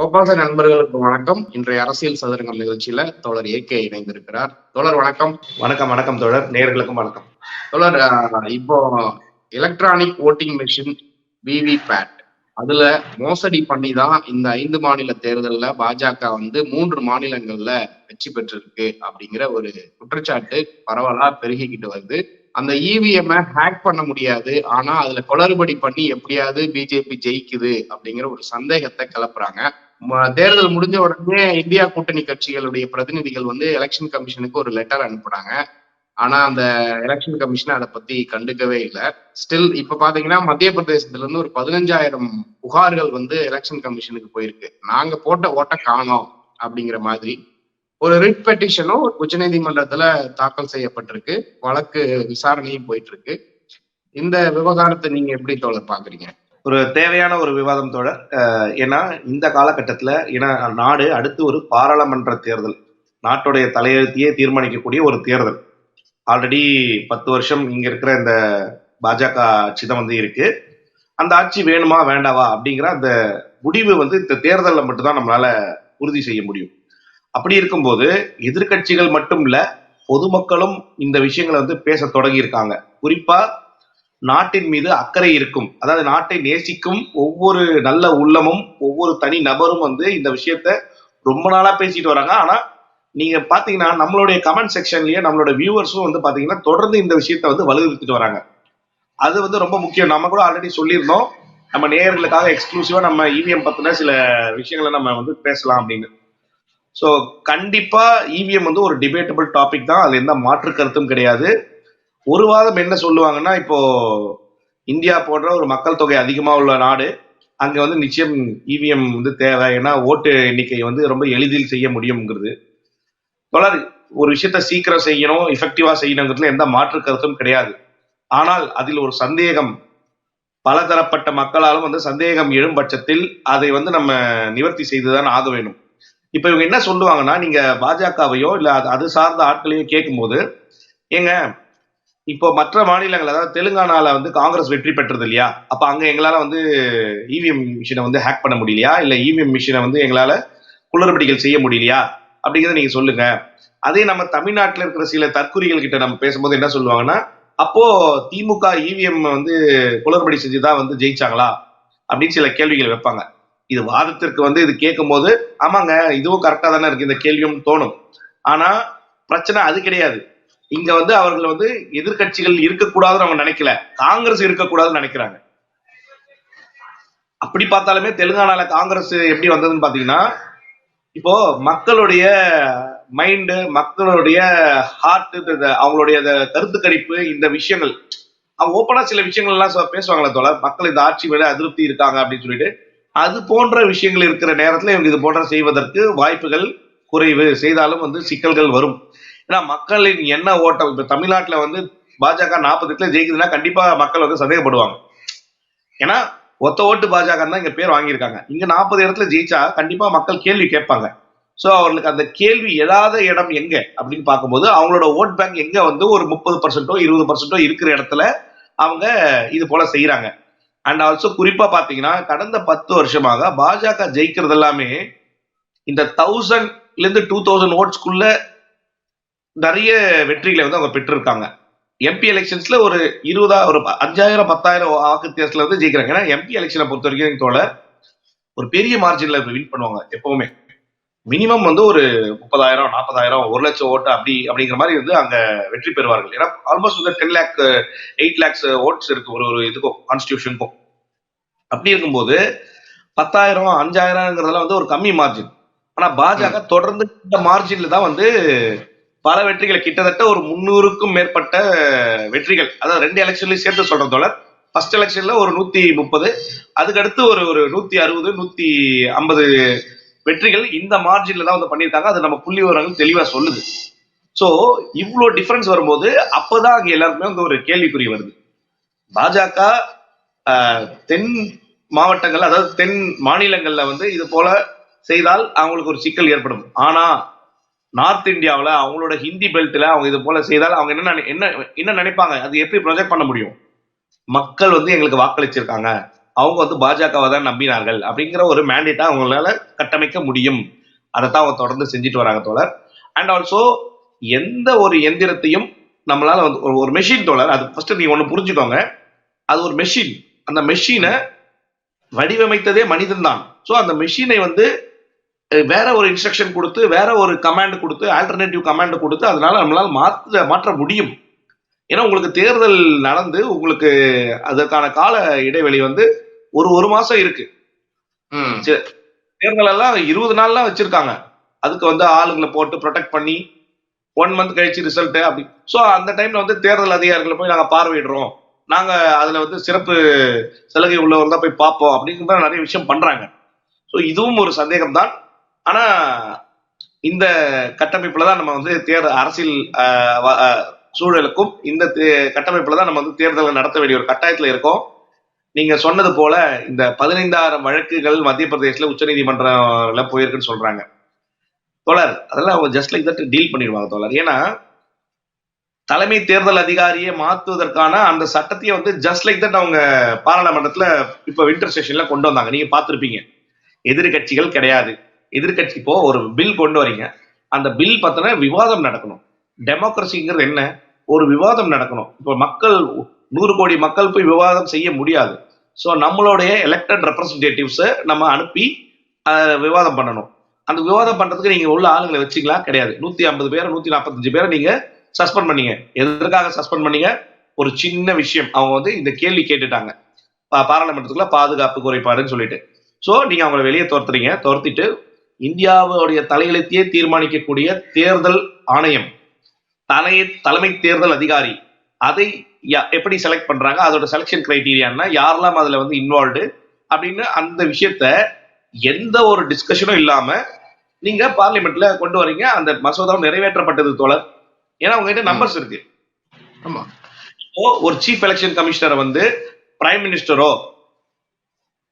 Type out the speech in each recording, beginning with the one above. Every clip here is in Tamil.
கோபாச நண்பர்களுக்கு வணக்கம். இன்றைய அரசியல் சதுரங்கம் நிகழ்ச்சியில தோழர் ஏகே இணைந்திருக்கிறார். தோழர் வணக்கம். வணக்கம் வணக்கம் தோழர், நேயர்களுக்கும் வணக்கம். தோழர், இப்போ எலக்ட்ரானிக் ஓட்டிங் மெஷின் விவிபேட் அதுல மோசடி பண்ணி தான் இந்த 5 மாநில தேர்தல்ல பாஜக 3 மாநிலங்கள்ல வெற்றி பெற்றிருக்கு அப்படிங்கிற ஒரு குற்றச்சாட்டு பரவலா பெருகிக்கிட்டு வருது. அந்த இவிஎம் ஹேக் பண்ண முடியாது, ஆனா அதுல குளறுபடி பண்ணி எப்படியாவது பிஜேபி ஜெயிக்குது அப்படிங்கிற ஒரு சந்தேகத்தை கிளப்புறாங்க. தேர்தல் முடிஞ்ச உடனே இந்தியா கூட்டணி கட்சிகளுடைய பிரதிநிதிகள் எலெக்ஷன் கமிஷனுக்கு ஒரு லெட்டர் அனுப்புனாங்க. ஆனா அந்த எலெக்ஷன் கமிஷன் அதை பத்தி கண்டுக்கவே இல்லை. ஸ்டில் இப்ப பாத்தீங்கன்னா மத்திய பிரதேசத்துல இருந்து ஒரு 15,000 புகார்கள் எலெக்ஷன் கமிஷனுக்கு போயிருக்கு. நாங்க போட்ட ஓட்ட காணோம் அப்படிங்கிற மாதிரி ஒரு ரிட் பெட்டிஷனும் உச்சநீதிமன்றத்துல தாக்கல் செய்யப்பட்டிருக்கு. வழக்கு விசாரணையும் போயிட்டு இருக்கு. இந்த விவகாரத்தை நீங்க எப்படி தோழர் பாக்குறீங்க? ஒரு தேவையான ஒரு விவாதம் தோழர். ஏன்னா இந்த காலகட்டத்துல நாடு அடுத்து ஒரு பாராளுமன்ற தேர்தல், நாட்டுடைய தலையெழுத்தையே தீர்மானிக்கக்கூடிய ஒரு தேர்தல். ஆல்ரெடி 10 வருஷம் இங்க இருக்கிற இந்த பாஜக ஆட்சி தான் இருக்கு. அந்த ஆட்சி வேணுமா வேண்டாவா அப்படிங்கிற அந்த முடிவு இந்த தேர்தலில் மட்டும்தான் நம்மளால உறுதி செய்ய முடியும். அப்படி இருக்கும்போது எதிர்கட்சிகள் மட்டும் இல்ல, பொதுமக்களும் இந்த விஷயங்களை பேச தொடங்கி இருக்காங்க. குறிப்பா நாட்டின் மீது அக்கறை இருக்கும், அதாவது நாட்டை நேசிக்கும் ஒவ்வொரு நல்ல உள்ளமும் ஒவ்வொரு தனி நபரும் இந்த விஷயத்த ரொம்ப நாளா பேசிட்டு வராங்க. ஆனா நீங்க பாத்தீங்கன்னா நம்மளுடைய கமெண்ட் செக்ஷன்லயே நம்மளோட வியூவர்ஸும் பாத்தீங்கன்னா தொடர்ந்து இந்த விஷயத்த வலியுறுத்திட்டு வராங்க. அது ரொம்ப முக்கியம். நம்ம கூட ஆல்ரெடி சொல்லியிருந்தோம், நம்ம நேயர்களுக்காக எக்ஸ்க்ளூசிவா நம்ம இவிஎம் பத்தின சில விஷயங்களை நம்ம பேசலாம் அப்படின்னு. ஸோ கண்டிப்பா இவிஎம் ஒரு டிபேட்டபிள் டாபிக் தான், அதுல எந்த மாற்று கருத்தும் கிடையாது. ஒரு வாதம் என்ன சொல்லுவாங்கன்னா, இப்போ இந்தியா போன்ற ஒரு மக்கள் தொகை அதிகமா உள்ள நாடு, அங்க நிச்சயம் இவிஎம் தேவை, ஏன்னா ஓட்டு எண்ணிக்கை ரொம்ப எளிதில் செய்ய முடியுங்கிறது. தொடர் ஒரு விஷயத்த சீக்கிரம் செய்யணும், எஃபெக்டிவா செய்யணுங்கிறதுல எந்த மாற்று கருத்தும் கிடையாது. ஆனால் அதில் ஒரு சந்தேகம், பலதரப்பட்ட மக்களாலும் சந்தேகம் எழும் பட்சத்தில் அதை நம்ம நிவர்த்தி செய்துதான் ஆக வேண்டும். இப்ப இவங்க என்ன சொல்லுவாங்கன்னா, நீங்க பாஜகவையோ இல்ல அது சார்ந்த ஆட்களையோ கேட்கும் போது, ஏங்க இப்போ மற்ற மாநிலங்கள், அதாவது தெலுங்கானால காங்கிரஸ் வெற்றி பெற்றது இல்லையா, அப்ப அங்க எங்களால இவிஎம் மிஷினை ஹேக் பண்ண முடியலையா, இல்ல இவிஎம் மிஷினை எங்களால குளறுபடிகள் செய்ய முடியலையா அப்படிங்கிறத நீங்க சொல்லுங்க. அதே நம்ம தமிழ்நாட்டில் இருக்கிற சில தற்குறிகள் கிட்ட நம்ம பேசும்போது என்ன சொல்லுவாங்கன்னா, அப்போ திமுக இவிஎம் குளறுபடி செஞ்சுதான் ஜெயிச்சாங்களா அப்படின்னு சில கேள்விகள் வைப்பாங்க. இது வாதத்திற்கு இது கேட்கும் போது ஆமாங்க இதுவும் கரெக்டா தானே இருக்கு இந்த கேள்வியும் தோணும். ஆனா பிரச்சனை அது கிடையாது. இங்க அவர்கள் எதிர்கட்சிகள் இருக்கக்கூடாதுன்னு அவங்க நினைக்கல, காங்கிரஸ் இருக்கக்கூடாதுன்னு நினைக்கிறாங்க. அப்படி பார்த்தாலுமே தெலுங்கானால காங்கிரஸ் எப்படி வந்ததுன்னு பாத்தீங்கன்னா, இப்போ மக்களுடைய மைண்டு, மக்களுடைய ஹார்ட், அவங்களுடைய கருத்து கணிப்பு, இந்த விஷயங்கள் அவங்க ஓப்பனா சில விஷயங்கள் எல்லாம் பேசுவாங்களே தோழர், மக்கள் இந்த ஆட்சி மேல அதிருப்தி இருக்காங்க அப்படின்னு சொல்லிட்டு, அது போன்ற விஷயங்கள் இருக்கிற நேரத்துல இவங்க இது போன்ற செய்வதற்கு வாய்ப்புகள் குறைவு. செய்தாலும் சிக்கல்கள் வரும். ஏன்னா மக்களின் என்ன ஓட்டம், இப்ப தமிழ்நாட்டுல பாஜக 48 ஜெயிக்குதுன்னா கண்டிப்பா மக்கள் சந்தேகப்படுவாங்க. ஏன்னா ஒத்த ஓட்டு பாஜக தான் இங்க பேர் வாங்கியிருக்காங்க. இங்க 40 இடத்துல ஜெயிச்சா கண்டிப்பா மக்கள் கேள்வி கேட்பாங்க. சோ அவர்களுக்கு அந்த கேள்வி எழாத இடம் எங்க அப்படின்னு பார்க்கும்போது, அவங்களோட ஓட் பேங்க் எங்க ஒரு 30%, 20% இருக்கிற இடத்துல அவங்க இது போல செய்யறாங்க. அண்ட் ஆல்சோ குறிப்பா பாத்தீங்கன்னா கடந்த 10 வருஷமாக பாஜக ஜெயிக்கிறது எல்லாமே இந்த 1000-2000 ஓட்ஸ்குள்ள நிறைய வெற்றிகளை அவங்க பெற்றிருக்காங்க. எம்பி எலெக்ஷன்ஸ்ல ஒரு 5000 10,000 வாக்கு வித்தியாசத்துல ஜெயிக்கிறாங்க. ஏன்னா எம்பி எலெக்ஷனை பொறுத்த வரைக்கும் தோழ ஒரு பெரிய மார்ஜின்ல வின் பண்ணுவாங்க எப்பவுமே. மினிமம் ஒரு 30,000 40,000 1 லட்சம் ஓட்டு அப்படிங்கிற மாதிரி அங்க வெற்றி பெறுவார்கள். ஏன்னா ஆல்மோஸ்ட் 10 lakh 8 lakhs ஓட்ஸ் இருக்கு ஒரு இதுக்கும், கான்ஸ்டிடியூஷனுக்கும். அப்படி இருக்கும்போது 10,000 5,000 ஒரு கம்மி மார்ஜின். ஆனா பாஜக தொடர்ந்து இந்த மார்ஜின்ல தான் பல வெற்றிகளை, கிட்டத்தட்ட ஒரு 300க்கும் மேற்பட்ட வெற்றிகள், அதாவது 2 எலெக்ஷன்லயும் சேர்த்து சொல்றேன் தோழர். ஃபர்ஸ்ட் எலெக்ஷன்ல ஒரு 130, அதுக்கடுத்து ஒரு 160 150 வெற்றிகள் இந்த மார்ஜின்ல தான் பண்ணியிருக்காங்க. அது நம்ம புள்ளி விவரங்கள் தெளிவா சொல்லுது. சோ இவ்வளவு டிஃபரன்ஸ் வரும்போது அப்பதான் அங்க எல்லாருக்குமே ஒரு கேள்விக்குறி வருது. பாஜக தென் மாவட்டங்கள், அதாவது தென் மாநிலங்கள்ல இது போல செய்தால் அவங்களுக்கு ஒரு சிக்கல் ஏற்படும். ஆனா நார்த் இந்தியாவில் அவங்களோட ஹிந்தி பெல்ட்ல அவங்க இது போல செய்தால் அவங்க என்ன நினைப்பாங்க, அது எப்படி ப்ரொஜெக்ட் பண்ண முடியும்? மக்கள் எங்களுக்கு வாக்களிச்சிருக்காங்க, அவங்க வந்து பாஜகவை தான் நம்பினார்கள் அப்படிங்கிற ஒரு மேண்டேட்டா அவங்களால கட்டமைக்க முடியும். அதைத்தான் அவங்க தொடர்ந்து செஞ்சுட்டு வராங்க தோழர். அண்ட் ஆல்சோ எந்த ஒரு எந்திரத்தையும் நம்மளால வந்து ஒரு மெஷின் தோழர், அது ஃபர்ஸ்ட் நீங்க ஒண்ணு புரிஞ்சுக்கோங்க, அது ஒரு மெஷின். அந்த மெஷினை வடிவமைத்ததே மனிதன் தான். ஸோ அந்த மெஷினை வந்து வேற ஒரு இன்ஸ்ட்ரக்ஷன் கொடுத்து, வேற ஒரு கமாண்ட் கொடுத்து, ஆல்டர்னேட்டிவ் கமாண்ட் கொடுத்து அதனால நம்மளால மாற்ற முடியும். ஏன்னா உங்களுக்கு தேர்தல் நடந்து உங்களுக்கு அதற்கான கால இடைவெளி வந்து ஒரு மாசம் இருக்கு. தேர்தல் எல்லாம் 20 நாள்லாம் வச்சிருக்காங்க. அதுக்கு வந்து ஆளுங்களை போட்டு ப்ரொடெக்ட் பண்ணி 1 மந்த் கழிச்சு ரிசல்ட் அப்படி. ஸோ அந்த டைம்ல வந்து தேர்தல் அதிகாரிகளை போய் நாங்க பார்வையிடுறோம், நாங்க அதுல வந்து சிறப்பு சலுகை உள்ளவர் தான் போய் பார்ப்போம் அப்படிங்கிற நிறைய விஷயம் பண்றாங்க. ஸோ இதுவும் ஒரு சந்தேகம் தான். ஆனா இந்த கட்டமைப்புல தான் நம்ம வந்து அரசியல் சூழலுக்கும் இந்த கட்டமைப்புல தான் நம்ம வந்து தேர்தலை நடத்த வேண்டிய ஒரு கட்டாயத்துல இருக்கோம். நீங்க சொன்னது போல இந்த 15,000 வழக்குகள் மத்திய பிரதேசல உச்சநீதிமன்றம்ல போயிருக்குன்னு சொல்றாங்க தோழர். அதெல்லாம் அவங்க ஜஸ்ட் லைக் தட் டீல் பண்ணிடுவாங்க தோழர். ஏன்னா தலைமை தேர்தல் அதிகாரியை மாத்துவதற்கான அந்த சட்டத்தையே வந்து ஜஸ்ட் லைக் தட் அவங்க பாராளுமன்றத்துல இப்ப வின்டர் செஷன்ல கொண்டு வந்தாங்க. நீங்க பார்த்திருப்பீங்க. எதிர்கட்சிகள் கிடையாது. எதிர்கட்சி இப்போ ஒரு பில் கொண்டு வரீங்க, அந்த பில் பத்தின விவாதம் நடக்கணும். டெமோக்ரஸிங்கிறது என்ன? ஒரு விவாதம் நடக்கணும். இப்போ மக்கள் 100 கோடி மக்கள் போய் விவாதம் செய்ய முடியாது. ஸோ நம்மளுடைய எலெக்டட் ரெப்ரஸன்டேட்டிவ்ஸை நம்ம அனுப்பி விவாதம் பண்ணணும். அந்த விவாதம் பண்றதுக்கு நீங்க உள்ள ஆளுங்களை வச்சுங்களா? கிடையாது. 150 பேரை 145 பேரை நீங்க சஸ்பெண்ட் பண்ணீங்க. எதற்காக சஸ்பெண்ட் பண்ணீங்க? ஒரு சின்ன விஷயம். அவங்க வந்து இந்த கேள்வி கேட்டுட்டாங்க, பாராளுமன்றத்துக்குள்ள பாதுகாப்பு குறைபாடுன்னு சொல்லிட்டு. ஸோ நீங்க அவங்களை வெளியே துரத்திட்டு இந்தியாவுடைய தலையெழுத்தையே தீர்மானிக்கக்கூடிய தேர்தல் ஆணையம், தலைமை தேர்தல் அதிகாரி, அதை எப்படி செலக்ட் பண்றாங்க, அதோட செலக்ஷன் கிரைட்டீரியா யாரெல்லாம் அதுல வந்து இன்வால்வ்டு அப்படின்னு அந்த விஷயத்த எந்த ஒரு டிஸ்கஷனும் இல்லாம நீங்க பார்லிமெண்ட்ல கொண்டு வரீங்க. அந்த மசோதாவும் நிறைவேற்றப்பட்டது தோழர். ஏன்னா உங்ககிட்ட நம்பர்ஸ் இருக்கு. ஆமா. ஒரு சீஃப் எலெக்ஷன் கமிஷனரை வந்து பிரைம் மினிஸ்டரோ,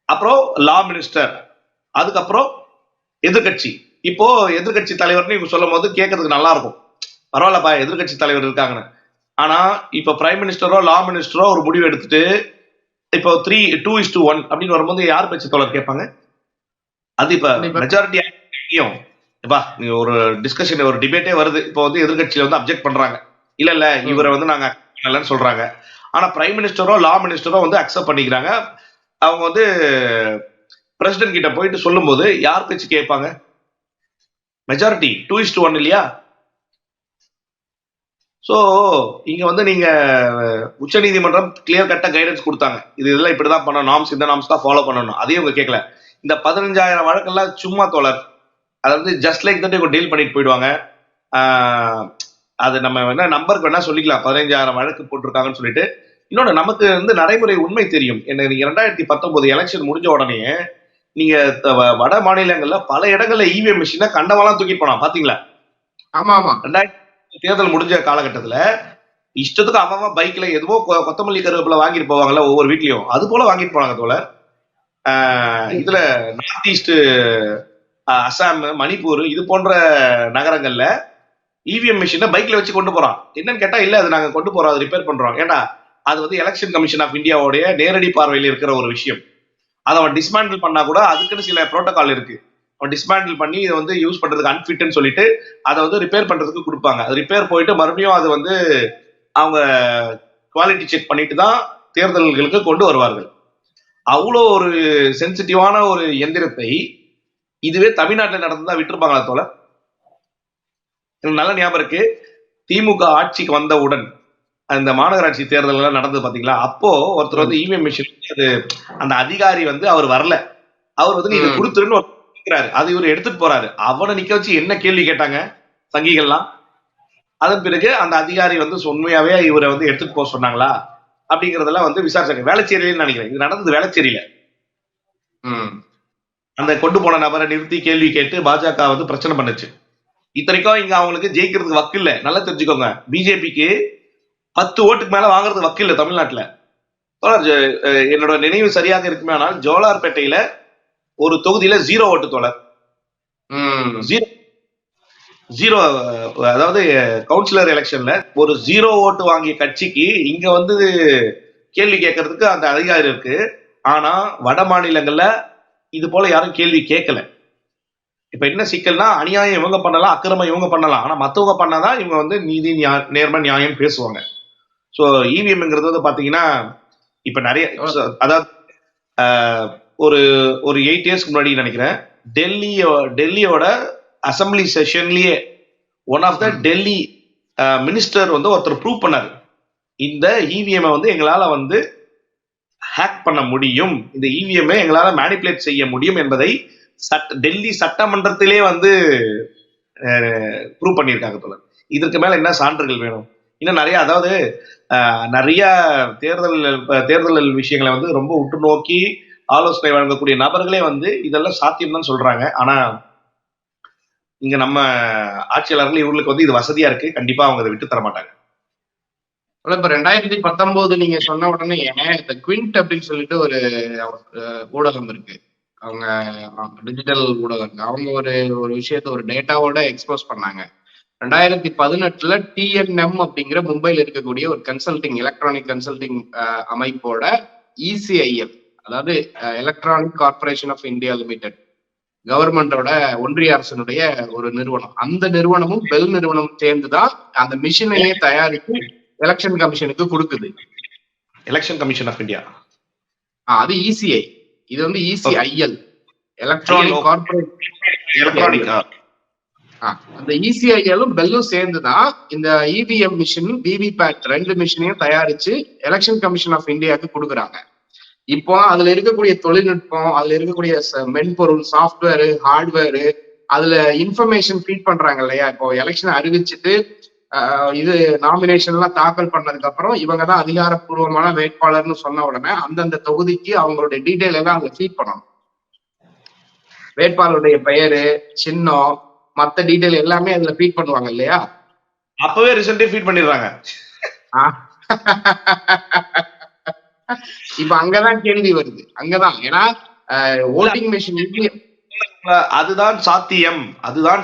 அப்புறம் லா மினிஸ்டர், அதுக்கப்புறம் எதிர்கட்சி. இப்போ எதிர்கட்சி தலைவர்னு சொல்லும் போது கேட்கறதுக்கு நல்லா இருக்கும், பரவாயில்லப்பா எதிர்கட்சி தலைவர் இருக்காங்கன்னு. ஆனா இப்ப பிரைம் மினிஸ்டரோ லா மினிஸ்டரோ ஒரு முடிவு எடுத்துட்டு இப்போ 2:1 அப்படின்னு வரும்போது யார் பேச்சு தோழர் கேட்பாங்க? அது இப்ப மெஜாரிட்டி நீங்க ஒரு டிஸ்கஷன், ஒரு டிபேட்டே வருது. இப்போ வந்து எதிர்கட்சியில வந்து அப்ஜெக்ட் பண்றாங்க, இல்ல இவரை வந்து நாங்க இல்லைன்னு சொல்றாங்க. ஆனா பிரைம் மினிஸ்டரோ லா மினிஸ்டரோ வந்து அக்செப்ட் பண்ணிக்கிறாங்க. அவங்க வந்து பிரசிடென்ட் கிட்ட போயிட்டு சொல்லும் போது யார் பேச்சு கேட்பாங்க? மெஜாரிட்டி 2:1 இல்லையா? சோ இங்க வந்து நீங்க உச்ச நீதிமன்றம் கிளியர் கட்ட கைடன்ஸ் கொடுத்தாங்க, இதெல்லாம் இப்படிதான் பண்ணணும், நார்ம்ஸ் இந்த நார்ம்ஸ் தான் ஃபாலோ பண்ணணும். அதையும் அவங்க கேட்கல. இந்த 15,000 வழக்கெல்லாம் சும்மா தோழர். அதாவது ஜஸ்ட் லைக் தட் இவங்க டீல் பண்ணிட்டு போயிடுவாங்க. அது நம்ம என்ன நம்பருக்கு வேணா சொல்லிக்கலாம், 15,000 வழக்கு போட்டிருக்காங்கன்னு சொல்லிட்டு. இன்னொன்று, நமக்கு வந்து நடைமுறை உண்மை தெரியும். என்ன, நீங்க 2019 எலெக்ஷன் முடிஞ்ச உடனே நீங்க வட மாநிலங்கள்ல பல இடங்கள்ல இவிஎம் மிஷினை கண்டவெல்லாம் தூக்கிட்டு போனா பாத்தீங்களா? ஆமா ஆமா. 2000 தேர்தல் முடிஞ்ச காலகட்டத்துல இஷ்டத்துக்கு அவன் பைக்ல எதுவோ கொத்தமல்லி கருவேப்பில வாங்கிட்டு போவாங்கல்ல ஒவ்வொரு வீட்லயும், அது போல வாங்கிட்டு போனாங்க தோழர். இதுல நார்த் ஈஸ்ட், அசாம், மணிப்பூர் இது போன்ற நகரங்கள்ல இவிஎம் மிஷினை பைக்ல வச்சு கொண்டு போறான். என்னன்னு கேட்டா, இல்ல அது நாங்க கொண்டு போறோம், அது ரிப்பேர் பண்றோம். ஏன்னா அது வந்து எலெக்ஷன் கமிஷன் ஆஃப் இந்தியாவுடைய நேரடி பார்வையில் இருக்கிற ஒரு விஷயம். அதை அவன் டிஸ்மேண்டில் பண்ணா கூட அதுக்குன்னு சில புரோட்டோகால் இருக்கு. அவன் டிஸ்மேண்டில் பண்ணி இதை வந்து யூஸ் பண்றதுக்கு அன்ஃபிட்னு சொல்லிட்டு அதை வந்து ரிப்பேர் பண்றதுக்கு கொடுப்பாங்க. அது ரிப்பேர் போயிட்டு மறுபடியும் அது வந்து அவங்க குவாலிட்டி செக் பண்ணிட்டு தான் தேர்தல்களுக்கு கொண்டு வருவார்கள். அவ்வளோ ஒரு சென்சிட்டிவான ஒரு எந்திரத்தை இதுவே தமிழ்நாட்டில் நடந்ததா விட்டுருப்பாங்களா தோல? எனக்கு நல்ல ஞாபகம் இருக்கு, திமுக ஆட்சிக்கு வந்தவுடன் அந்த மாநகராட்சி தேர்தல் எல்லாம் நடந்தது பாத்தீங்களா? அப்போ ஒருத்தர் வந்து இவிஎம் மிஷின், அது அந்த அதிகாரி வந்து அவர் வரல, அவர் வந்து நீ இதை கொடுத்துருன்னு கேட்கிறாரு, அது இவர் எடுத்துட்டு போறாரு. அவனை நிக்க வச்சு என்ன கேள்வி கேட்டாங்க சங்கிகள்லாம். அதன் பிறகு அந்த அதிகாரி வந்து உண்மையாவே இவரை வந்து எடுத்துட்டு போக சொன்னாங்களா அப்படிங்கறதெல்லாம் வந்து விசாரிச்சாங்க. வேளச்சேரியில நினைக்கிறேன் இது நடந்தது, வேளச்சேரியில. அந்த கொண்டு போன நபரை நிறுத்தி கேள்வி கேட்டு பாஜக வந்து பிரச்சனை பண்ணுச்சு. இத்தனைக்கும் இங்க அவங்களுக்கு ஜெயிக்கிறதுக்கு வக்கு இல்ல, நல்லா தெரிஞ்சுக்கோங்க. பிஜேபிக்கு 10 ஓட்டுக்கு மேல வாங்குறது வக்கு இல்ல தமிழ்நாட்டுல. என்னோட நினைவு சரியாக இருக்குமே, ஆனால் ஜோலார்பேட்டையில ஒரு தொகுதியில 0 ஓட்டு தோழர். 0, அதாவது கவுன்சிலர் எலெக்ஷன்ல ஒரு 0 ஓட்டு வாங்கிய கட்சிக்கு இங்க வந்து கேள்வி கேட்கறதுக்கு அந்த அதிகாரி இருக்கு. ஆனா வட மாநிலங்கள்ல இது போல யாரும் கேள்வி கேட்கல. இப்ப என்ன சிக்கல்னா, அநியாயம் இவங்க பண்ணலாம், அக்கிரமம் இவங்க பண்ணலாம். ஆனா மத்தவங்க பண்ணாதான் இவங்க வந்து நீதி, நேர்மை, நியாயம் பேசுவாங்க. சோ இவிஎம்ங்கிறது வந்து பாத்தீங்கன்னா, இப்ப நிறைய அதாவது ஒரு ஒரு 8 இயர்ஸ்க்கு முன்னாடி நினைக்கிறேன், டெல்லியோட அசம்பிளி செஷன்லயே one of the Delhi minister வந்து ஒருத்தர் ப்ரூவ் பண்ணாரு, இந்த இவிஎம் வந்து எங்களால வந்து ஹேக் பண்ண முடியும், இந்த இவிஎம் எங்களால மேனிபுலேட் செய்ய முடியும் என்பதை டெல்லி சட்டமன்றத்திலே வந்து ப்ரூவ் பண்ணியிருக்காங்க போல. இதற்கு மேல என்ன சான்றுகள் வேணும்? இன்னும் நிறைய, அதாவது நிறைய தேர்தல் விஷயங்களை வந்து ரொம்ப உற்று நோக்கி ஆலோசனை வழங்கக்கூடிய நபர்களே வந்து இதெல்லாம் சாத்தியம் தான் சொல்றாங்க. ஆனா இங்க நம்ம ஆட்சியாளர்கள் இவங்களுக்கு வந்து இது வசதியா இருக்கு, கண்டிப்பா அவங்க அதை விட்டு தர மாட்டாங்க. இப்ப 2019 நீங்க சொன்ன உடனே இந்த குவிண்ட் அப்படின்னு சொல்லிட்டு ஒரு ஊடகம் இருக்கு, அவங்க டிஜிட்டல் ஊடகம், அவங்க ஒரு விஷயத்த ஒரு டேட்டாவோட எக்ஸ்போஸ் பண்ணாங்க. 2018 டிஎன்எம் அப்படிங்கிற மும்பையில் இருக்கக்கூடிய ஒரு கன்சல்டிங், எலக்ட்ரானிக் கன்சல்டிங் அமைப்போட இசிஐஎல், அதாவது electronic corporation of India limited, கவர்மெண்டோட ஒன்றிய அரசனுடைய ஒரு நிறுவனம், அந்த நிறுவனமும் பெல் நிறுவனம் சேர்ந்துதான் அந்த மிஷினையே தயாரித்து எலெக்ஷன் கமிஷனுக்கு கொடுக்குது. எலெக்ஷன் கமிஷன் ஆஃப் இந்தியா, அது இசிஐ, இது வந்து இசிஐஎல், எலக்ட்ரானிக் கார்பரேட். அந்த இசிஐஎலும் பெல்லும் சேர்ந்துதான் இந்த இவிஎம் மிஷின், விவிபேட் ரெண்டு மிஷினையும் தயாரிச்சு எலெக்ஷன் கமிஷன் ஆஃப் இந்தியாவுக்கு கொடுக்குறாங்க. இப்போ அதுல இருக்கக்கூடிய தொழில்நுட்பம், அதுல இருக்கக்கூடிய மென்பொருள், சாஃப்ட்வேரு, ஹார்ட்வேரு, அதுல இன்ஃபர்மேஷன் ஃபீட் பண்றாங்க இல்லையா. இப்போ எலெக்ஷன் அறிவிச்சுட்டு இது நாமினேஷன் எல்லாம் தாக்கல் பண்ணதுக்கு அப்புறம் இவங்க தான் அதிகாரப்பூர்வமான வேட்பாளர்னு சொன்ன உடனே அந்தந்த தொகுதிக்கு அவங்களுடைய டீட்டெயில் எல்லாம் அதுல ஃபீட் பண்ணணும். வேட்பாளருடைய பெயரு, சின்னம், மத்த டீட்டெயில் எல்லாமே அதுல ஃபீட் பண்ணுவாங்க இல்லையா. அப்பவே ரிசல்ட்டே ஃபீட் பண்ணிடுறாங்க. இப்ப அங்கதான் கேள்வி வருது, அங்கதான். ஏன்னா ஓட்டிங் மெஷின் அதுதான்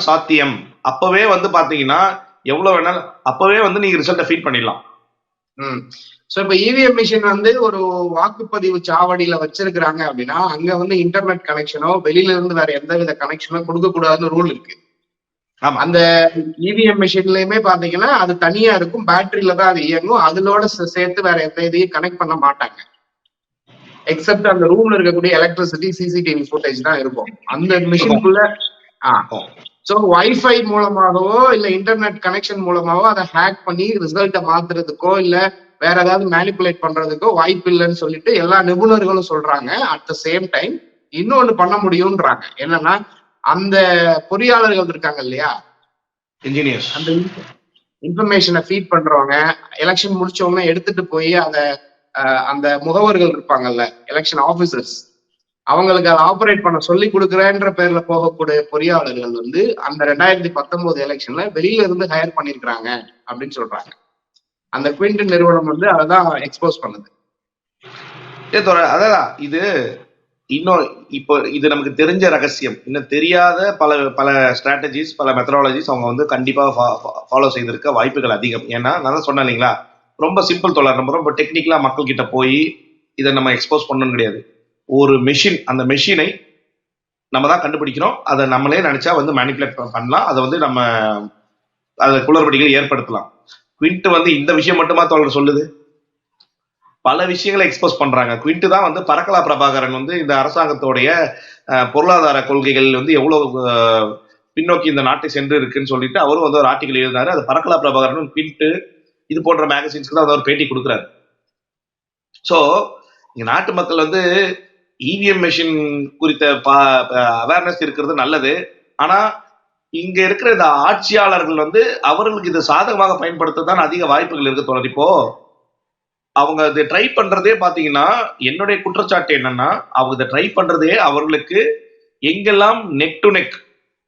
சாத்தியம். அப்பவே வந்து பாத்தீங்கன்னா எவ்வளவு வேணாலும் அப்பவே வந்து நீங்க ரிசல்ட்டை ஃபீட் பண்ணிடலாம். சோ இப்ப இவிஎம் மிஷின் வந்து ஒரு வாக்குப்பதிவு சாவடியில வச்சிருக்கிறாங்க அப்படின்னா அங்க வந்து இன்டர்நெட் கனெக்ஷனோ வெளியில இருந்து வேற எந்த வித கனெக்ஷனோ கொடுக்க கூடாதுன்னு ரூல் இருக்கு. அந்த இவிஎம் மிஷின்லயுமே பாத்தீங்கன்னா அது தனியா இருக்கும், பேட்டரியில தான் அது இயங்கும், அதோட சேர்த்து வேற எந்த இதையும் கனெக்ட் பண்ண மாட்டாங்க. எக்ஸப்ட் அந்த ரூம்ல இருக்கக்கூடிய எலக்ட்ரிசிட்டி, சிசிடிவி ஃபுட்டேஜ் தான் இருக்கும் அந்த மிஷினுக்குள்ள. சோ வைஃபை மூலமாகவோ இல்ல இன்டர்நெட் கனெக்ஷன் மூலமாவோ அதை ஹேக் பண்ணி ரிசல்ட்டை மாத்துறதுக்கோ இல்ல வேற ஏதாவது மேனிபுலேட் பண்றதுக்கோ வாய்ப்பு இல்லைன்னு சொல்லிட்டு எல்லா நிபுணர்களும் சொல்றாங்க. அட் த சேம் டைம் இன்னொன்னு பண்ண முடியும்ன்றாங்க. என்னன்னா அந்த பொறியாளர்கள் இருக்காங்க இல்லையா, இன்ஜினியர்ஸ், அந்த இன்ஃபர்மேஷனை ஃபீட் பண்றவங்க எலெக்ஷன் முடிச்சவங்க எடுத்துட்டு போய் அந்த முகவர்கள் இருப்பாங்கல்ல, எலெக்ஷன் ஆபீசர்ஸ், அவங்களுக்கு அதை ஆபரேட் பண்ண சொல்லி கொடுக்குறேன்ற பேர்ல போகக்கூடிய பொறியாளர்கள் வந்து அந்த 2019 எலெக்ஷன்ல வெளியில இருந்து ஹையர் பண்ணிருக்கிறாங்க அப்படின்னு சொல்றாங்க. அந்த குவிண்ட் நிறுவனம் வந்து அதான் எக்ஸ்போஸ் பண்ணுது. அதான் இது இன்னும் இப்போ இது நமக்கு தெரிஞ்ச ரகசியம், இன்னும் தெரியாத பல ஸ்ட்ராட்டஜிஸ், பல மெத்தடாலஜிஸ் அவங்க வந்து கண்டிப்பா ஃபாலோ செய்திருக்க வாய்ப்புகள் அதிகம். ஏன்னா நான் தான் சொன்னேன் இல்லைங்களா, ரொம்ப சிம்பிள் தோழர், நம்ம ரொம்ப டெக்னிக்கலா மக்கள் கிட்ட போய் இதை நம்ம எக்ஸ்போஸ் பண்ணணும் கிடையாது. ஒரு மெஷின், அந்த மெஷினை நம்ம தான் கண்டுபிடிக்கிறோம், அதை நம்மளே நினைச்சா வந்து மேனிபுலேட் பண்ணலாம், அதை வந்து நம்ம அதை குளறுபடிகள் ஏற்படுத்தலாம். குவிண்ட் வந்து இந்த விஷயம் மட்டுமா தோழர் சொல்லுது, பல விஷயங்களை எக்ஸ்போஸ் பண்றாங்க. குவிண்ட் தான் வந்து பரக்கலா பிரபாகரன் வந்து இந்த அரசாங்கத்தோடைய பொருளாதார கொள்கைகள் வந்து எவ்வளவு பின்னோக்கி இந்த நாட்டை சென்று இருக்குன்னு சொல்லிட்டு அவரும் வந்து ஒரு ஆர்டிகல் எழுதினாரு. அது பரக்கலா பிரபாகரன் குவிண்ட் இது போன்ற மேகசின்ஸ்க்கு தான் அவர் பேட்டி கொடுக்குறாரு. ஸோ இங்க நாட்டு மக்கள் வந்து இவிஎம் மெஷின் குறித்த அவேர்னஸ் இருக்கிறது நல்லது. ஆனா இங்க இருக்கிற இந்த ஆட்சியாளர்கள் வந்து அவர்களுக்கு இதை சாதகமாக பயன்படுத்ததான் அதிக வாய்ப்புகள் இருக்கு தோழர். இப்போ அவங்க இதை ட்ரை பண்றதே பாத்தீங்கன்னா, என்னுடைய குற்றச்சாட்டு என்னன்னா, அவங்க இதை ட்ரை பண்றதே அவர்களுக்கு எங்கெல்லாம் நெக் டு நெக்,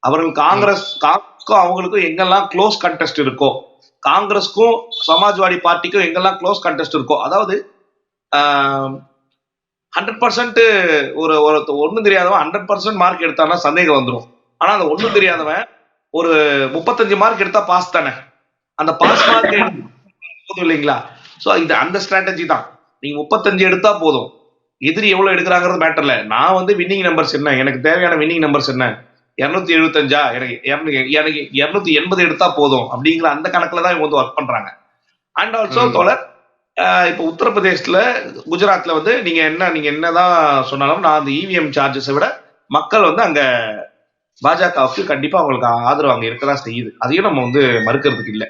அவர்கள் காங்கிரஸ்க்கும் அவங்களுக்கும் எங்கெல்லாம் க்ளோஸ் கண்டெஸ்ட் இருக்கோ, காங்கிரஸ்க்கும் சமாஜ்வாடி பார்ட்டிக்கும் எங்கெல்லாம் க்ளோஸ் கண்டெஸ்ட் இருக்கோ, அதாவது 100% ஒரு ஒன்னும் தெரியாதவன் 100% மார்க் எடுத்தானா சந்தேகம் வந்துடும். ஆனா அந்த ஒன்னும் தெரியாதவன் ஒரு 35 மார்க் எடுத்தா பாஸ் தானே, அந்த பாஸ் மார்க் போதும் இல்லைங்களா. சோ இது அந்த ஸ்ட்ராட்டஜி தான், நீங்க 35 எடுத்தா போதும், எதிரி எவ்வளவு எடுக்கிறாங்கிறது மேட்டர்ல. நான் வந்து வின்னிங் நம்பர்ஸ் என்ன, எனக்கு தேவையான வின்னிங் நம்பர்ஸ் என்ன, 275 எனக்கு 280 எடுத்தா போதும் அப்படிங்கிற அந்த கணக்குல தான் இவங்க வந்து ஒர்க் பண்றாங்க. அண்ட் ஆல்சோ தோழர், இப்போ உத்தரப்பிரதேசத்துல, குஜராத்ல வந்து நீங்க என்னதான் சொன்னாலும் நான் அந்த இவிஎம் சார்ஜஸை விட மக்கள் வந்து அங்க பாஜகவுக்கு கண்டிப்பா அவங்களுக்கு ஆதரவு அங்க இருக்கதான் செய்யுது. அதையும் நம்ம வந்து மறுக்கிறதுக்கு இல்லை.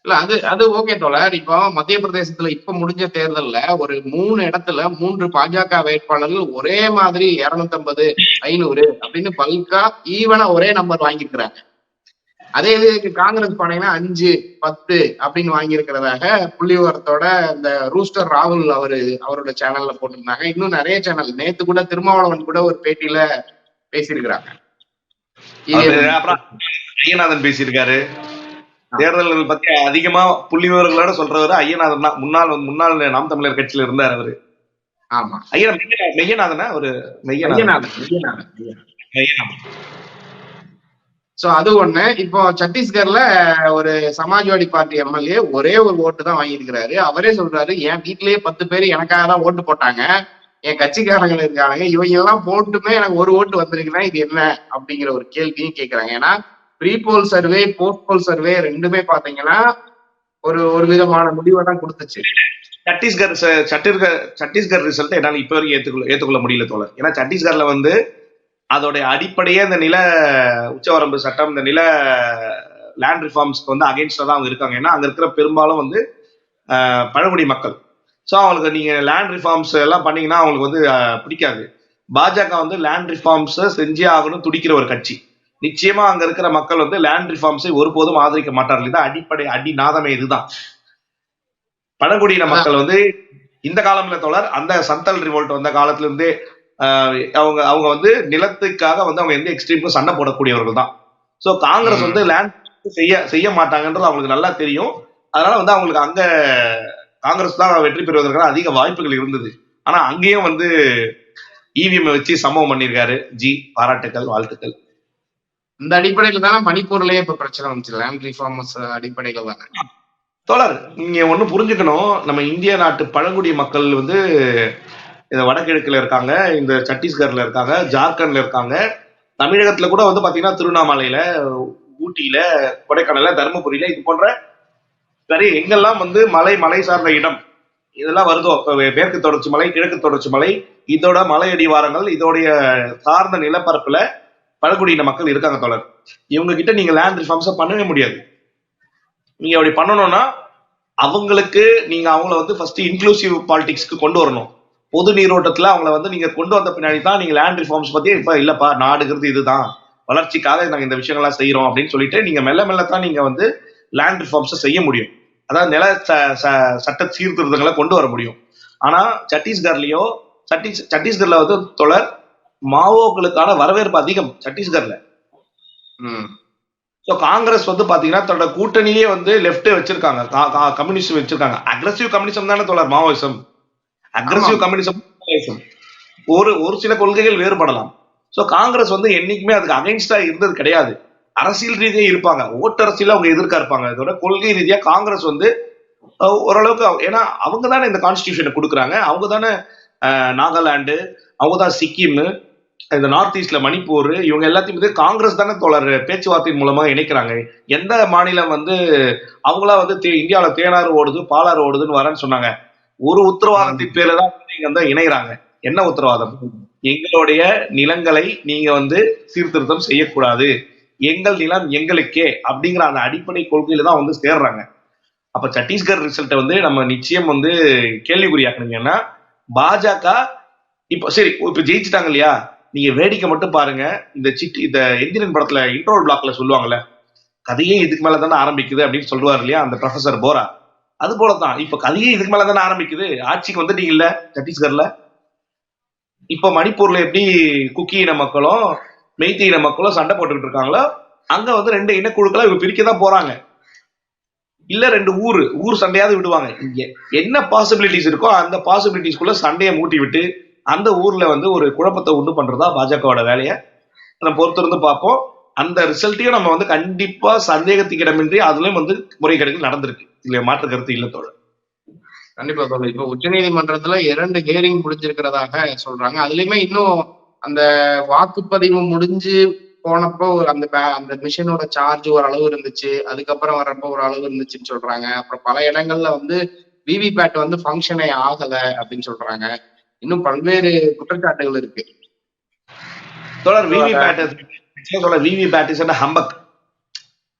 இல்ல அது அது ஓகே தோழர். இப்போ மத்திய பிரதேசத்துல இப்ப முடிஞ்ச தேர்தல்ல ஒரு 3 இடத்துல 3 பாஜக வேட்பாளர்கள் ஒரே மாதிரி 250 500 அப்படின்னு பல்கா ஈவனா ஒரே நம்பர் வாங்கியிருக்கிறாங்க. அதே இது காங்கிரஸ் பாத்தீங்கன்னா 5 10 அப்படின்னு வாங்கியிருக்கிறதாக புள்ளி விவரத்தோட இந்த ரூஸ்டர் ராகுல் அவரோட சேனல்ல போட்டிருந்தாங்க. இன்னும் நிறைய சேனல் நேத்து கூட திருமாவளவன் கூட ஒரு பேட்டியில பேசியிருக்கிறாங்க. அப்புறம் ஐயநாதன் பேசியிருக்காரு. தேர்தல்கள் பத்தி அதிகமா புள்ளி விவரங்களோட சொல்றவரு ஐயநாதன் தான். முன்னாள் நாம் தமிழர் கட்சியில இருந்தார் அவரு. ஆமா, மெய்யநாதனா ஒரு மெய்யநாதன். சோ அது ஒண்ணு. இப்போ சத்தீஸ்கர்ல ஒரு சமாஜ்வாடி பார்ட்டி எம்எல்ஏ ஒரே ஒரு ஓட்டு தான் வாங்கியிருக்கிறாரு. அவரே சொல்றாரு, என் வீட்லயே 10 பேர் எனக்காக தான் ஓட்டு போட்டாங்க, என் கட்சிக்காரங்க இருக்காங்க, இவங்க எல்லாம் போட்டுமே எனக்கு ஒரு ஓட்டு வந்திருக்குன்னா இது என்ன அப்படிங்கிற ஒரு கேள்வியும் கேட்கிறாங்க. ஏன்னா pre poll survey, post poll survey ரெண்டுமே பாத்தீங்கன்னா ஒரு விதமான முடிவை தான் கொடுத்துச்சு. சத்தீஸ்கர் ரிசல்ட் என்னால இப்ப வரைக்கும் ஏத்துக்கொள்ள முடியல தோழர். ஏன்னா சத்தீஸ்கர்ல வந்து அதோடைய அடிப்படையே இந்த நில உச்சவரம்பு சட்டம், இந்த நில லேண்ட் ரிஃபார்ம்ஸ்க்கு வந்து அகேன்ஸ்டா தான் அவங்க இருக்காங்க. ஏன்னா அங்க இருக்கிற பெரும்பாலும் வந்து பழங்குடி மக்கள். ஸோ அவங்களுக்கு நீங்க லேண்ட் ரிஃபார்ம்ஸ் எல்லாம் பண்ணீங்கன்னா அவங்களுக்கு வந்து பிடிக்காது. பாஜக வந்து லேண்ட் ரிஃபார்ம்ஸ் செஞ்சே ஆகணும் துடிக்கிற ஒரு கட்சி. நிச்சயமா அங்க இருக்கிற மக்கள் வந்து லேண்ட் ரிஃபார்ம்ஸை ஒருபோதும் ஆதரிக்க மாட்டார்கள். இதுதான் அடிப்படை நாதமே இதுதான். பழங்குடியின மக்கள் வந்து இந்த காலம்ல தோழர், அந்த சந்தல் ரிவோல்ட் வந்த காலத்துல இருந்தே அவங்க வந்து நிலத்துக்காக வந்து அவங்க எந்த எக்ஸ்ட்ரீமுக்கும் சண்டை போடக்கூடியவர்கள் தான். ஸோ காங்கிரஸ் வந்து லேண்ட் செய்ய மாட்டாங்கன்றது அவங்களுக்கு நல்லா தெரியும். அதனால வந்து அவங்களுக்கு அங்க காங்கிரஸ் தான் வெற்றி பெறுவதற்கான அதிக வாய்ப்புகள் இருந்தது. ஆனா அங்கேயும் வந்து இவிஎம் வச்சு சம்பவம் பண்ணியிருக்காரு. பாராட்டுக்கள், வாழ்த்துக்கள். இந்த அடிப்படையில தானே மணிப்பூர்லயே இப்ப பிரச்சனை வந்துச்சு, லேண்ட் ரிஃபார்ம்ஸ் அடிப்படையில தானே. தோழர், நீங்க ஒண்ணு புரிஞ்சுக்கணும், நம்ம இந்திய நாட்டு பழங்குடி மக்கள் வந்து இந்த வடகிழக்குல இருக்காங்க, இந்த சத்தீஸ்கர்ல இருக்காங்க, ஜார்க்கண்ட்ல இருக்காங்க, தமிழகத்துல கூட வந்து பாத்தீங்கன்னா திருவண்ணாமலையில, ஊட்டியில, கொடைக்கானல்ல, தருமபுரியில, இது போன்ற சரி எங்கெல்லாம் வந்து மலை சார்ந்த இடம் இதெல்லாம் வருதோ, மேற்கு தொடர்ச்சி மலை, கிழக்கு தொடர்ச்சி மலை, இதோட மலை அடிவாரங்கள், இதோடைய சார்ந்த நிலப்பரப்புல பழங்குடியின மக்கள் இருக்காங்க தோழர். இவங்க கிட்ட நீங்க லேண்ட் ரிஃபார்ம்ஸை பண்ணவே முடியாது. நீங்க அப்படி பண்ணணும்னா அவங்களுக்கு நீங்க அவங்கள வந்து ஃபர்ஸ்ட் இன்க்ளூசிவ் பாலிடிக்ஸ்க்கு கொண்டு வரணும். பொது நீரோட்டத்துல அவங்கள வந்து நீங்க கொண்டு வந்த பின்னாடி தான் நீங்க லேண்ட் ரிஃபார்ம்ஸ் பத்தி இப்ப இல்லப்பா நாடுங்கிறது இதுதான், வளர்ச்சிக்காக நாங்க இந்த விஷயங்கள்லாம் செய்யறோம் அப்படின்னு சொல்லிட்டு நீங்க மெல்ல தான் நீங்க வந்து லேண்ட் ரிஃபார்ம்ஸை செய்ய முடியும். அதாவது நில சட்ட சீர்திருத்தங்களை கொண்டு வர முடியும். ஆனா சத்தீஸ்கர்ல வந்து தொடர் மாவோக்களுக்கான வரவேற்பு அதிகம் சத்தீஸ்கர்ல. ஸோ காங்கிரஸ் வந்து பாத்தீங்கன்னா தன்னோட கூட்டணியே வந்து லெப்ட் வச்சிருக்காங்க, கம்யூனிஸ்ட் வச்சிருக்காங்க. அக்ரஸிவ் கம்யூனிசம் தானே தோழர் மாவோயிசம். அக்ரஸிவ் கம்யூனிசம் ஒரு சில கொள்கைகள் வேறுபடலாம். ஸோ காங்கிரஸ் வந்து என்னைக்குமே அதுக்கு அகைன்ஸ்டா இருந்தது கிடையாது. அரசியல் ரீதியா இருப்பாங்க, ஓட்டரசியல அவங்க எதிர்க்க இருப்பாங்க. இதோட கொள்கை ரீதியா காங்கிரஸ் வந்து ஓரளவுக்கு, ஏன்னா அவங்க தானே இந்த கான்ஸ்டிடியூஷனை கொடுக்குறாங்க, அவங்க தானே நாகாலாந்து, அவங்க தான் சிக்கிம், இந்த நார்த் ஈஸ்ட்ல மணிப்பூர், இவங்க எல்லாத்தையும் காங்கிரஸ் தானே தோழர் பேச்சுவார்த்தை மூலமா இணைக்கிறாங்க. எந்த மாநிலம் வந்து அவங்களா வந்து இந்தியாவில தேனாறு ஓடுது பாலாறு ஓடுதுன்னு வரேன்னு சொன்னாங்க. ஒரு உத்தரவாதத்தின் பேர்ல தான் நீங்க வந்து இணைகிறாங்க. என்ன உத்தரவாதம்? எங்களுடைய நிலங்களை நீங்க வந்து சீர்திருத்தம் செய்யக்கூடாது, எங்கள் நிலம் எங்களுக்கே அப்படிங்கிற அந்த அடிப்படை கொள்கையில தான் வந்து சேர்றாங்க. அப்ப சத்தீஸ்கர் ரிசல்ட்டை வந்து நம்ம நிச்சயம் வந்து கேள்விக்குறியாக்கணுங்க. ஏன்னா பாஜக இப்ப ஜெயிச்சுட்டாங்க இல்லையா, நீங்க வேடிக்கை மட்டும் பாருங்க. இந்த எந்திரன் படத்துல இன்ட்ரோல் பிளாக்ல சொல்லுவாங்கல்ல, கதையே இதுக்கு மேல தானே ஆரம்பிக்குது அப்படின்னு சொல்லுவார் இல்லையா அந்த ப்ரொஃபசர் போரா. அது போலதான் இப்ப கதையே இதுக்கு மேல தானே ஆரம்பிக்குது. ஆட்சிக்கு வந்துட்டீங்கல்ல சத்தீஸ்கர்ல. இப்ப மணிப்பூர்ல எப்படி குக்கி இன மக்களும் மெய்த்தி இன மக்களும் சண்டை போட்டுக்கிட்டு இருக்காங்களோ, அங்க வந்து 2 இனக்குழுக்களா இவங்க பிரிக்கதான் போறாங்க. இல்ல 2 ஊர் சண்டையாவது விடுவாங்க. இங்க என்ன பாசிபிலிட்டிஸ் இருக்கோ அந்த பாசிபிலிட்டிஸ்குள்ள சண்டையை மூட்டி விட்டு அந்த ஊர்ல வந்து ஒரு குழப்பத்தை உண்டு பண்றதா பாஜகவோட வேலையை நம்ம பொறுத்திருந்து பார்ப்போம். அந்த ரிசல்ட்டையும் நம்ம வந்து கண்டிப்பா சந்தேகத்துக்கு இடமின்றி அதுலயும் வந்து முறைகேடுகள் நடந்திருக்கு, இதுல மாற்று கருத்து இல்ல தோழர். கண்டிப்பா தோழர். இப்ப உச்சநீதிமன்றத்துல 2 ஹியரிங் முடிஞ்சிருக்கிறதாக சொல்றாங்க. அதுலயுமே இன்னும் அந்த வாக்குப்பதிவு முடிஞ்சு போனப்போ அந்த மிஷினோட சார்ஜ் ஒரு அளவு இருந்துச்சு. அதுக்கப்புறம் வர்றப்போ ஒரு அளவு இருந்துச்சுன்னு சொல்றாங்க. அப்புறம் பல இடங்கள்ல வந்து விவிபேட் வந்து ஃபங்க்ஷனே ஆகல அப்படின்னு சொல்றாங்க. இன்னும் பல்வேறு குற்றச்சாட்டுகள் இருக்கு. தொடர் So, விவிபேட் இஸ் ஹம்பக்.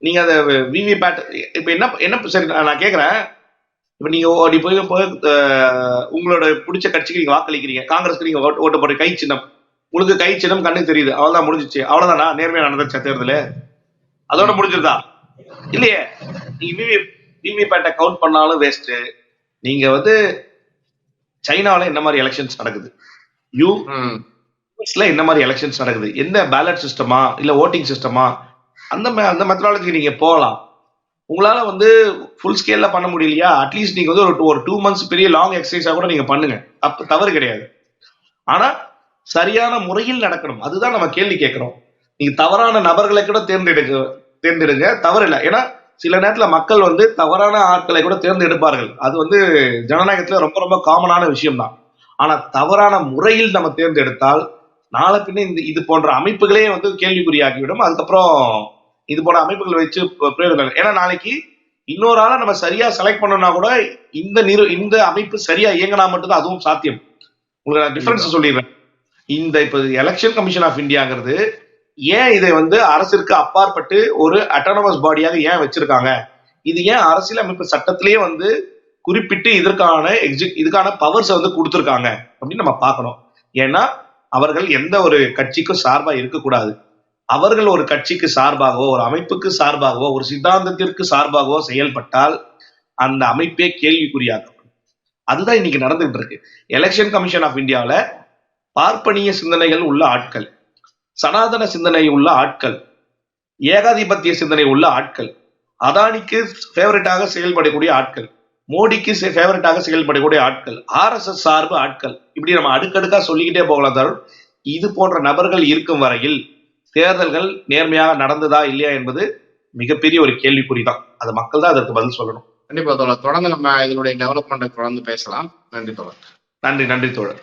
நீங்க அதை விவிபேட் இப்ப என்ன என்ன சரி நான் கேக்குறேன். இப்ப நீங்க போய் உங்களோட பிடிச்ச கட்சிக்கு நீங்க வாக்களிக்கிறீங்க, காங்கிரஸ்க்கு நீங்க ஓட்டு போடுற கை சின்னம், உங்களுக்கு கை சின்னம் கண்ணு தெரியுது, அவ்வளவுதான் முடிஞ்சிச்சு. அவ்வளவுதானா நேர்மையா நடந்துச்சா தேர்தல்? அதோட முடிஞ்சிருதா? இல்லையே. நீங்க விவிபேட்டை கவுண்ட் பண்ணாலும் வேஸ்ட். நீங்க வந்து சைனாவில் என்ன மாதிரி எலெக்ஷன்ஸ் நடக்குது, யூஎஸ்ல என்ன மாதிரி எலெக்ஷன்ஸ் நடக்குது, எந்த பேலட் சிஸ்டமா இல்ல ஓட்டிங் சிஸ்டமா, அந்த மெத்தடாலஜி நீங்க போகலாம். உங்களால வந்து ஃபுல் ஸ்கேல்ல பண்ண முடியலையா, அட்லீஸ்ட் நீங்க வந்து ஒரு 2 months பெரிய லாங் எக்ஸசைஸா கூட நீங்க பண்ணுங்க, தவறு கிடையாது. ஆனா சரியான முறையில் நடக்கணும், அதுதான் நம்ம கேள்வி கேட்கிறோம். நீங்க தவறான நபர்களை கூட தேர்ந்தெடுங்க, தவறு இல்லை. ஏன்னா சில நேரத்துல மக்கள் வந்து தவறான ஆட்களை கூட தேர்ந்தெடுப்பார்கள். அது வந்து ஜனநாயகத்துல ரொம்ப ரொம்ப காமனான விஷயம் தான். ஆனா தவறான முறையில் நம்ம தேர்ந்தெடுத்தால் நாளை பின்ன இது போன்ற அமைப்புகளே வந்து கேள்விக்குறியாகிவிடும். அதுக்கப்புறம் இது போன்ற அமைப்புகள் வச்சு பிரயோஜனம். ஏன்னா நாளைக்கு இன்னொரு ஆளை நம்ம சரியா செலக்ட் பண்ணோம்னா கூட இந்த அமைப்பு சரியா இயங்கினா மட்டும்தான் அதுவும் சாத்தியம். உங்களுக்கு நான் டிஃபரன்ஸ் சொல்லிடுறேன். இப்ப எலெக்ஷன் கமிஷன் ஆஃப் இந்தியாங்கிறது ஏன் இதை வந்து அரசிற்கு அப்பாற்பட்டு ஒரு அட்டானமஸ் பாடியாக ஏன் வச்சிருக்காங்க, இது ஏன் அரசியல் அமைப்பு சட்டத்திலேயே வந்து குறிப்பிட்டு இதுக்கான பவர்ஸ் வந்து கொடுத்துருக்காங்க அப்படின்னு நம்ம பார்க்கணும். ஏன்னா அவர்கள் எந்த ஒரு கட்சிக்கும் சார்பா இருக்கக்கூடாது. அவர்கள் ஒரு கட்சிக்கு சார்பாகவோ ஒரு அமைப்புக்கு சார்பாகவோ ஒரு சித்தாந்தத்திற்கு சார்பாகவோ செயல்பட்டால் அந்த அமைப்பே கேள்விக்குறியாக்கப்படும். அதுதான் இன்னைக்கு நடந்துகிட்டு இருக்கு. எலெக்ஷன் கமிஷன் ஆஃப் இந்தியாவில பார்ப்பனிய சிந்தனைகள் உள்ள ஆட்கள், சனாதன சிந்தனை உள்ள ஆட்கள், ஏகாதிபத்திய சிந்தனை உள்ள ஆட்கள், அதானிக்கு ஃபேவரட்டாக செயல்படக்கூடிய ஆட்கள், மோடிக்கு ஃபேவரட்டாக செயல்படக்கூடிய ஆட்கள், ஆர்எஸ்எஸ் சார்பு ஆட்கள், இப்படி நம்ம அடுக்கடுக்கா சொல்லிக்கிட்டே போகலாம். தவிர இது போன்ற நபர்கள் இருக்கும் வரையில் தேர்தல்கள் நேர்மையாக நடந்ததா இல்லையா என்பது மிகப்பெரிய ஒரு கேள்விக்குறிதான். அது மக்கள் தான் அதற்கு பதில் சொல்லணும். கண்டிப்பா தோழர். தொடர்ந்து நம்ம இதனுடைய டெவலப்மெண்ட்டை தொடர்ந்து பேசலாம். நன்றி தோழர். நன்றி தோழர்.